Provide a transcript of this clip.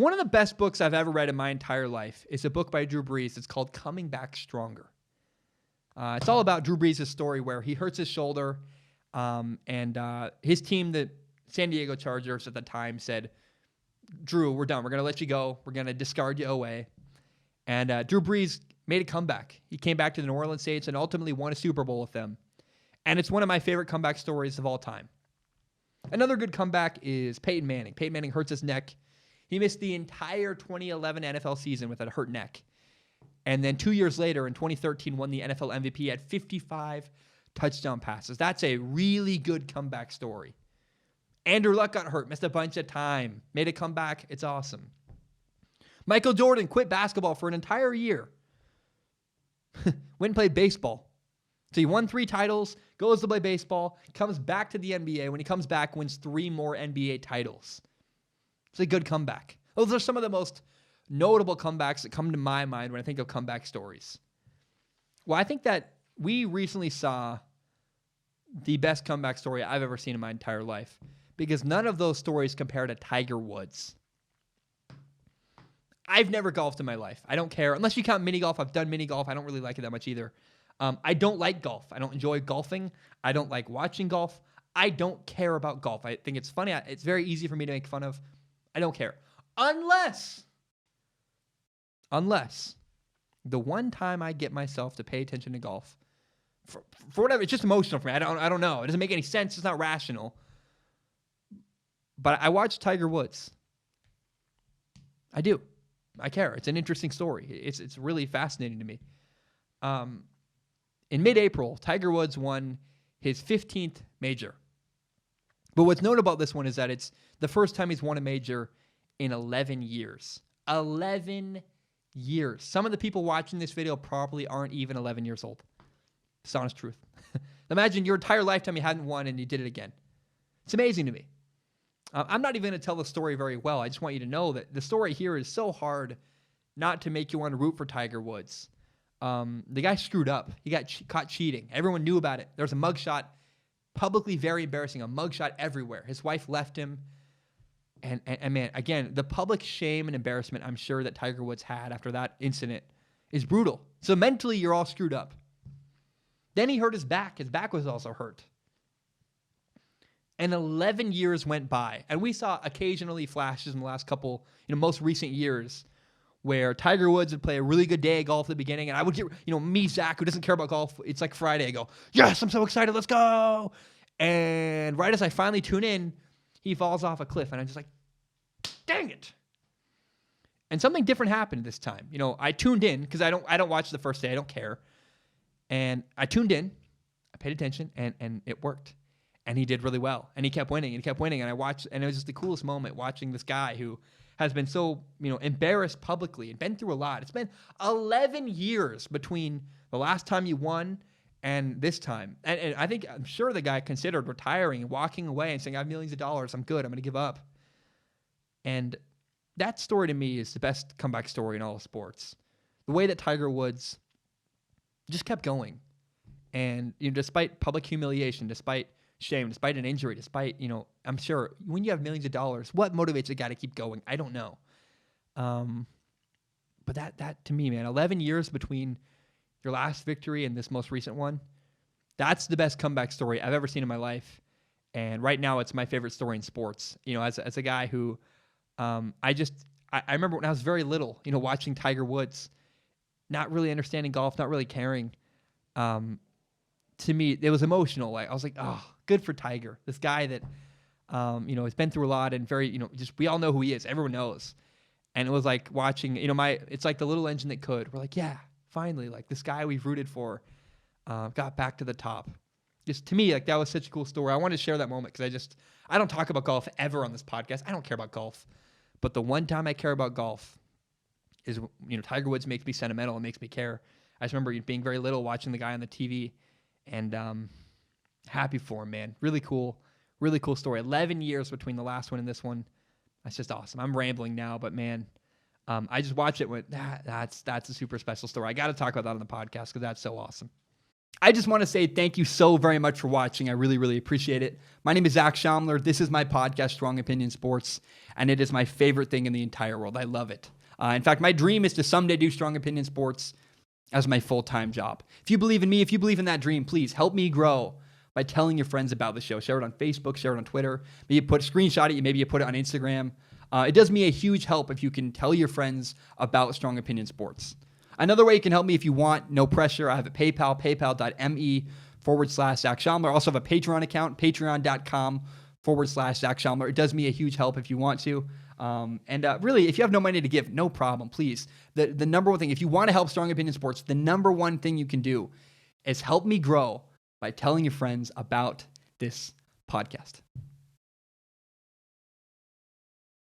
One of the best books I've ever read in my entire life is a book by Drew Brees. It's called Coming Back Stronger. It's all about Drew Brees' story where he hurts his shoulder, and his team, the San Diego Chargers at the time, said, Drew, we're done. We're going to let you go. We're going to discard you away. And Drew Brees made a comeback. He came back to the New Orleans Saints and ultimately won a Super Bowl with them. And it's one of my favorite comeback stories of all time. Another good comeback is Peyton Manning. Peyton Manning hurts his neck. He missed the entire 2011 NFL season with a hurt neck. And then 2 years later, in 2013, won the NFL MVP at 55 touchdown passes. That's a really good comeback story. Andrew Luck got hurt, missed a bunch of time, made a comeback. It's awesome. Michael Jordan quit basketball for an entire year. Went and played baseball. So he won 3 titles, goes to play baseball, comes back to the NBA. When he comes back, wins 3 more NBA titles. It's a good comeback. Those are some of the most notable comebacks that come to my mind when I think of comeback stories. Well, I think that we recently saw the best comeback story I've ever seen in my entire life, because none of those stories compare to Tiger Woods. I've never golfed in my life. I don't care. Unless you count mini golf. I've done mini golf. I don't really like it that much either. I don't like golf. I don't enjoy golfing. I don't like watching golf. I don't care about golf. I think it's funny. It's very easy for me to make fun of. I don't care. Unless the one time I get myself to pay attention to golf, for whatever, it's just emotional for me. I don't know. It doesn't make any sense. It's not rational. But I watch Tiger Woods. I do. I care. It's an interesting story. It's really fascinating to me. In mid-April, Tiger Woods won his 15th major. But what's notable about this one is that it's the first time he's won a major in 11 years. 11 years. Some of the people watching this video probably aren't even 11 years old. It's the honest truth. Imagine your entire lifetime you hadn't won and you did it again. It's amazing to me. I'm not even going to tell the story very well. I just want you to know that the story here is so hard not to make you want to root for Tiger Woods. The guy screwed up. He got caught cheating. Everyone knew about it. There was a mugshot, publicly very embarrassing, a mugshot everywhere. His wife left him. And man, again, the public shame and embarrassment I'm sure that Tiger Woods had after that incident is brutal. So mentally, you're all screwed up. Then he hurt his back. His back was also hurt. And 11 years went by. And we saw occasionally flashes in the last couple, most recent years where Tiger Woods would play a really good day of golf at the beginning. And I would get, me, Zach, who doesn't care about golf, it's like Friday. I go, yes, I'm so excited. Let's go. And right as I finally tune in, he falls off a cliff. And I'm just like, dang it. And something different happened this time. I tuned in because I don't watch the first day. I don't care. And I tuned in. I paid attention and it worked. And he did really well. And he kept winning and he kept winning. And I watched, and it was just the coolest moment watching this guy who has been so, embarrassed publicly and been through a lot. It's been 11 years between the last time you won and this time. And I'm sure the guy considered retiring and walking away and saying, I have millions of dollars. I'm good. I'm going to give up. And that story to me is the best comeback story in all of sports. The way that Tiger Woods just kept going. And, despite public humiliation, despite shame, despite an injury, despite, I'm sure when you have millions of dollars, what motivates a guy to keep going? I don't know. But that to me, man, 11 years between your last victory and this most recent one, that's the best comeback story I've ever seen in my life. And right now it's my favorite story in sports. As a guy who, I remember when I was very little, watching Tiger Woods, not really understanding golf, not really caring. To me, it was emotional. I was like, oh, good for Tiger. This guy that, has been through a lot and very, we all know who he is. Everyone knows. And it was like watching, it's like the little engine that could. We're like, yeah, finally, like this guy we've rooted for got back to the top. Just to me, like that was such a cool story. I wanted to share that moment because I don't talk about golf ever on this podcast. I don't care about golf. But the one time I care about golf is, Tiger Woods makes me sentimental. It makes me care. I just remember being very little, watching the guy on the TV, and happy for him, man. Really cool story. 11 years between the last one and this one. That's just awesome. I'm rambling now, but man, I just watched it. That's a super special story. I got to talk about that on the podcast because that's so awesome. I just want to say thank you so very much for watching. I really, really appreciate it. My name is Zach Schaumler. This is my podcast, Strong Opinion Sports, and it is my favorite thing in the entire world. I love it. In fact, my dream is to someday do Strong Opinion Sports as my full-time job. If you believe in me, if you believe in that dream, please help me grow by telling your friends about the show. Share it on Facebook, share it on Twitter. Maybe you screenshot it, maybe you put it on Instagram. It does me a huge help if you can tell your friends about Strong Opinion Sports. Another way you can help me if you want, no pressure, I have a PayPal, paypal.me/Zach Schaumler. I also have a Patreon account, patreon.com/Zach Schaumler. It does me a huge help if you want to. Really, if you have no money to give, no problem, please. The number one thing, if you want to help Strong Opinion Sports, the number one thing you can do is help me grow by telling your friends about this podcast.